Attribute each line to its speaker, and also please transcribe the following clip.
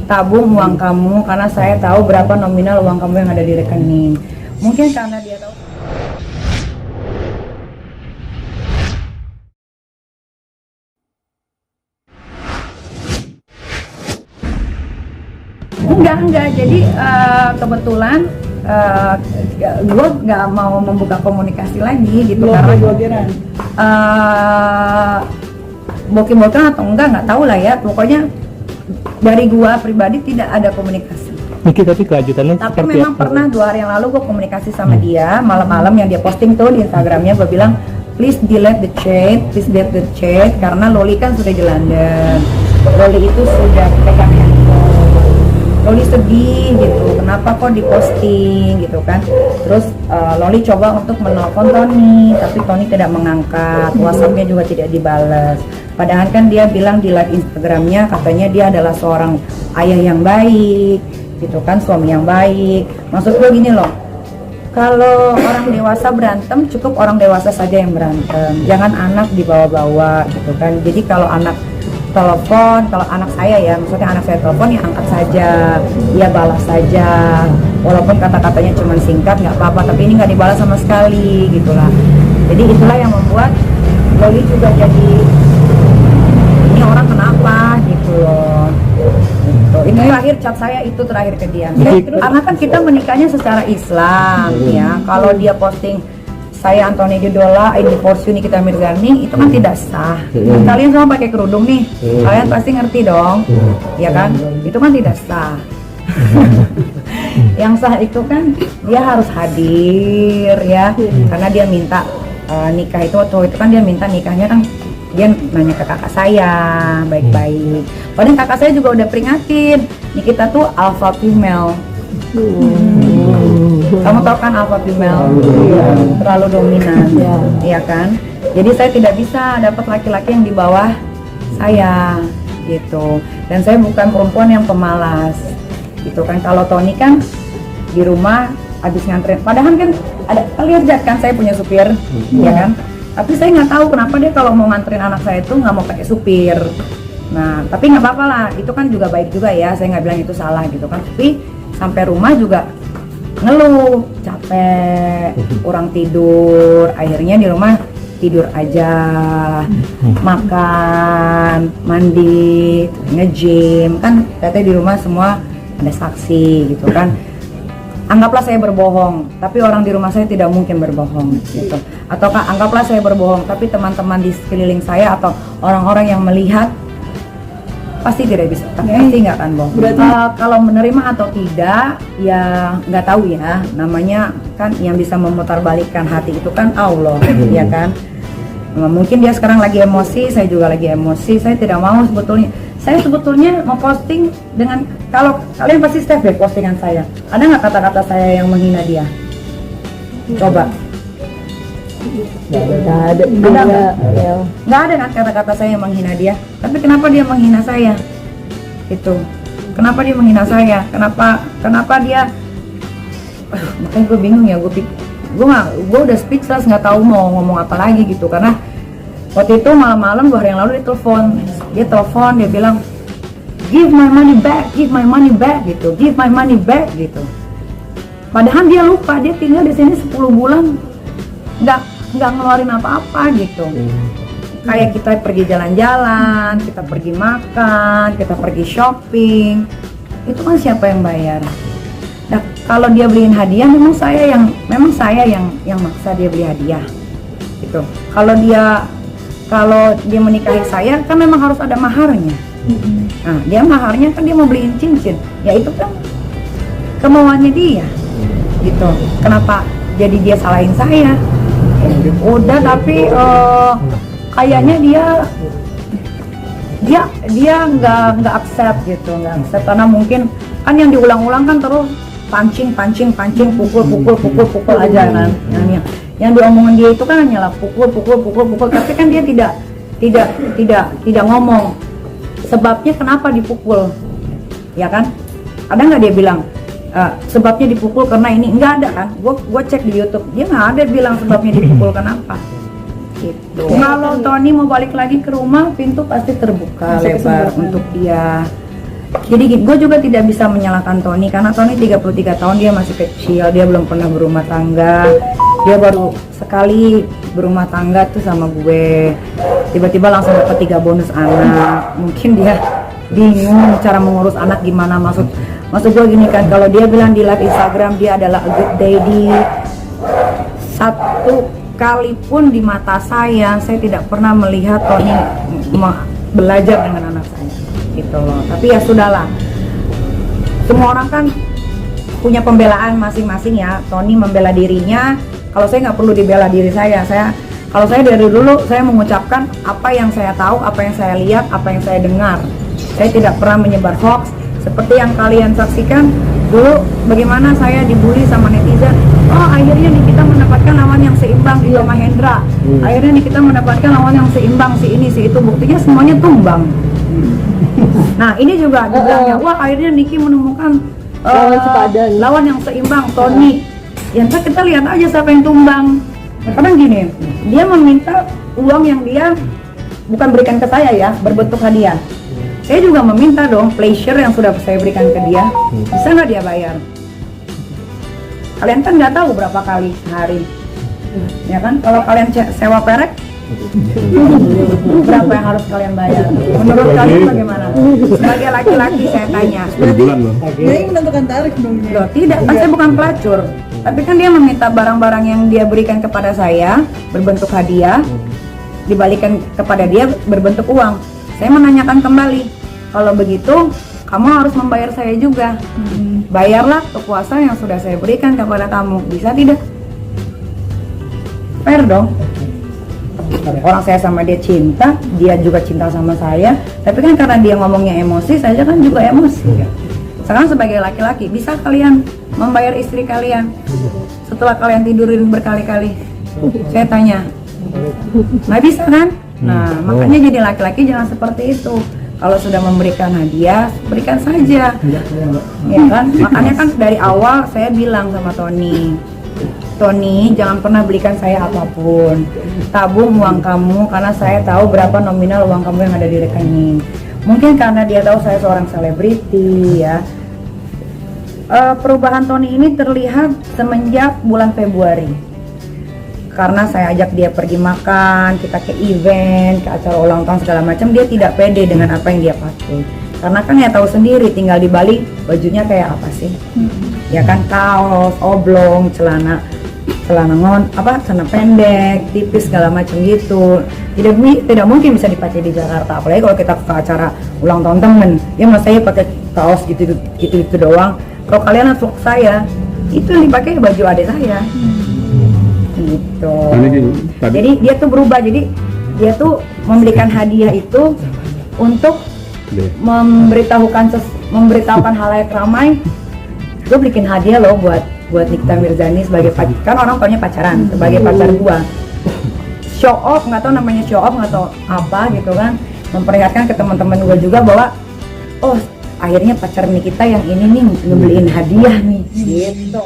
Speaker 1: tabung uang kamu karena saya tahu berapa nominal uang kamu yang ada di rekening. Mungkin karena dia tahu. Enggak. Jadi kebetulan gue nggak mau membuka komunikasi lagi gitu karena bokeh-bokehan atau nggak tahu lah ya. Pokoknya dari gue pribadi tidak ada komunikasi.
Speaker 2: Niki, tapi kelanjutannya
Speaker 1: Tapi
Speaker 2: seperti
Speaker 1: memang
Speaker 2: apa?
Speaker 1: pernah 2 hari yang lalu gue komunikasi sama dia malam-malam yang dia posting tuh di Instagramnya. Gue bilang please delete the chat karena Loli kan sudah di London. Loli itu sudah pegang handphone. Loli sedih gitu, kenapa kok diposting gitu kan. Terus Loli coba untuk menelpon Tony, tapi Tony tidak mengangkat, WhatsAppnya juga tidak dibalas. Padahal kan dia bilang di live Instagramnya katanya dia adalah seorang ayah yang baik gitu kan, suami yang baik. Maksud gue gini loh, kalau orang dewasa berantem cukup orang dewasa saja yang berantem, jangan anak dibawa-bawa gitu kan. Jadi kalau anak telepon, kalau anak saya ya, maksudnya anak saya telepon ya angkat saja, ya balas saja, walaupun kata-katanya cuma singkat nggak apa-apa, tapi ini nggak dibalas sama sekali gitulah. Jadi itulah yang membuat Loli juga jadi ini orang kenapa gitu loh. Gitu. Ini terakhir chat saya itu terakhir ke dia. Karena kan kita menikahnya secara Islam ya. Kalau dia posting saya Antoni Judola, I divorce you Nikita Mirzani, itu kan tidak sah. Kalian semua pakai kerudung nih, kalian pasti ngerti dong, ya kan? Itu kan tidak sah. Yang sah itu kan dia harus hadir ya, karena dia minta nikah itu waktu itu kan dia minta nikahnya kan dia nanya ke kakak saya baik-baik. Padahal kakak saya juga udah peringatin, Nikita tuh alpha female. Kamu tahu kan alpha female terlalu dominan, ya kan? Jadi saya tidak bisa dapat laki-laki yang di bawah saya, gitu. Dan saya bukan perempuan yang pemalas, gitu kan? Kalau Tony kan di rumah habis nganterin, padahal kan ada lihat kan saya punya supir, ya kan? Tapi saya nggak tahu kenapa dia kalau mau nganterin anak saya itu nggak mau pakai supir. Nah, tapi nggak apa-apa lah, itu kan juga baik juga ya. Saya nggak bilang itu salah, gitu kan? Tapi sampai rumah juga ngeluh, capek, kurang tidur, akhirnya di rumah tidur aja, makan, mandi, nge-gym, kan katanya di rumah semua ada saksi gitu kan. Anggaplah saya berbohong, tapi orang di rumah saya tidak mungkin berbohong gitu. Ataukah anggaplah saya berbohong, tapi teman-teman di sekeliling saya atau orang-orang yang melihat pasti tidak bisa, pasti nggak akan bohong. Berarti kalau menerima atau tidak ya nggak tahu ya, namanya kan yang bisa memutarbalikkan hati itu kan Allah, ya kan. Mungkin dia sekarang lagi emosi, saya juga lagi emosi, saya tidak mau sebetulnya. Saya sebetulnya mau posting dengan, kalau kalian pasti save deh postingan saya, ada nggak kata-kata saya yang menghina dia? Coba. Nggak ada kan kata-kata saya yang menghina dia. Tapi kenapa dia menghina saya? Itu. Kenapa dia menghina saya? Kenapa dia? Makanya gue bingung ya. Gue udah speechless, nggak tahu mau ngomong apa lagi gitu. Karena waktu itu malam-malam 2 hari yang lalu dia telepon, dia bilang give my money back gitu, give my money back gitu. Padahal dia lupa dia tinggal di sini 10 bulan nggak ngeluarin apa-apa gitu. Kayak kita pergi jalan-jalan, kita pergi makan, kita pergi shopping, itu kan siapa yang bayar? Nah, kalau dia beliin hadiah memang saya yang maksa dia beli hadiah gitu. Kalau dia menikahi saya kan memang harus ada maharnya. Nah, dia maharnya kan dia mau beliin cincin, ya itu kan kemauannya dia gitu. Kenapa jadi dia salahin saya? Udah, tapi kayaknya dia nggak accept gitu, nggak accept karena mungkin kan yang diulang-ulang kan terus pancing, pukul aja kan. Yang diomongin dia itu kan hanyalah pukul, tapi kan dia tidak ngomong sebabnya kenapa dipukul, ya kan? Ada nggak dia bilang sebabnya dipukul karena ini? Nggak ada kan? Gue cek di YouTube, dia nggak ada bilang sebabnya dipukul kenapa. Gitu. Kalau Tony mau balik lagi ke rumah, pintu pasti terbuka lebar untuk dia. Jadi gue juga tidak bisa menyalahkan Tony karena Tony 33 tahun, dia masih kecil, dia belum pernah berumah tangga, dia baru sekali berumah tangga tuh sama gue, tiba-tiba langsung dapat 3 bonus anak. Mungkin dia bingung cara mengurus anak gimana. Maksud gue gini kan, kalau dia bilang di live Instagram dia adalah a good daddy, satu kali pun di mata saya tidak pernah melihat Tony belajar dengan anak saya gitu loh. Tapi ya sudahlah, semua orang kan punya pembelaan masing-masing ya. Tony membela dirinya, kalau saya nggak perlu dibela diri saya. Kalau saya dari dulu saya mengucapkan apa yang saya tahu, apa yang saya lihat, apa yang saya dengar. Saya tidak pernah menyebar hoax seperti yang kalian saksikan dulu bagaimana saya dibully sama netizen. Oh, akhirnya nih kita mendapatkan lawan yang seimbang di Roma Hendra. Akhirnya nih kita mendapatkan lawan yang seimbang, si ini si itu, buktinya semuanya tumbang. Nah, ini juga dibilangnya, wah akhirnya Niki menemukan lawan yang seimbang, Tony. Ya ntar kita lihat aja siapa yang tumbang. Kadang gini, dia meminta uang yang dia bukan berikan ke saya ya, berbentuk hadiah. Saya juga meminta dong pleasure yang sudah saya berikan ke dia, bisa nggak dia bayar? Kalian kan nggak tahu berapa kali sehari, ya kan? Kalau kalian sewa perek, berapa yang harus kalian bayar? Menurut kalian bagaimana? Sebagai laki-laki saya tanya.
Speaker 2: Berbulan loh.
Speaker 3: Dia yang menentukan tarif dong.
Speaker 1: Loh, tidak, kan saya bukan pelacur. Tapi kan dia meminta barang-barang yang dia berikan kepada saya berbentuk hadiah, dibalikan kepada dia berbentuk uang. Saya menanyakan kembali, kalau begitu kamu harus membayar saya juga. Bayarlah kepuasan yang sudah saya berikan kepada kamu, bisa tidak? Fair dong. Orang saya sama dia cinta, dia juga cinta sama saya. Tapi kan karena dia ngomongnya emosi, saya kan juga emosi. Sekarang sebagai laki-laki, bisa kalian membayar istri kalian setelah kalian tidurin berkali-kali? Saya tanya, nggak bisa kan? Nah, makanya jadi laki-laki jangan seperti itu. Kalau sudah memberikan hadiah, berikan saja, ya kan? Makanya kan dari awal saya bilang sama Tony, jangan pernah belikan saya apapun. Tabung uang kamu, karena saya tahu berapa nominal uang kamu yang ada di rekening. Mungkin karena dia tahu saya seorang selebriti, ya. Perubahan Tony ini terlihat semenjak bulan Februari. Karena saya ajak dia pergi makan, kita ke event, ke acara ulang tahun segala macam, dia tidak pede dengan apa yang dia pakai. Karena kan ya tahu sendiri, tinggal di Bali bajunya kayak apa sih? Ya kan, kaos, oblong, celana pendek, tipis segala macam gitu. Tidak mungkin bisa dipakai di Jakarta, apalagi kalau kita ke acara ulang tahun temen. Ya mas saya pakai kaos gitu doang. Kalau kalian langsung saya, itu yang dipakai baju adik saya. Gitu. Jadi dia tuh berubah, jadi dia tuh memberikan hadiah itu untuk memberitahukan halayak ramai. Gue bikin hadiah loh buat Nikita Mirzani sebagai kan orang taunya pacaran, sebagai pacar gua. Show off, nggak tahu namanya show off, nggak tahu apa gitu kan, memperlihatkan ke teman-teman gua juga bahwa oh akhirnya pacar Nikita yang ini nih ngebeliin hadiah nih gitu.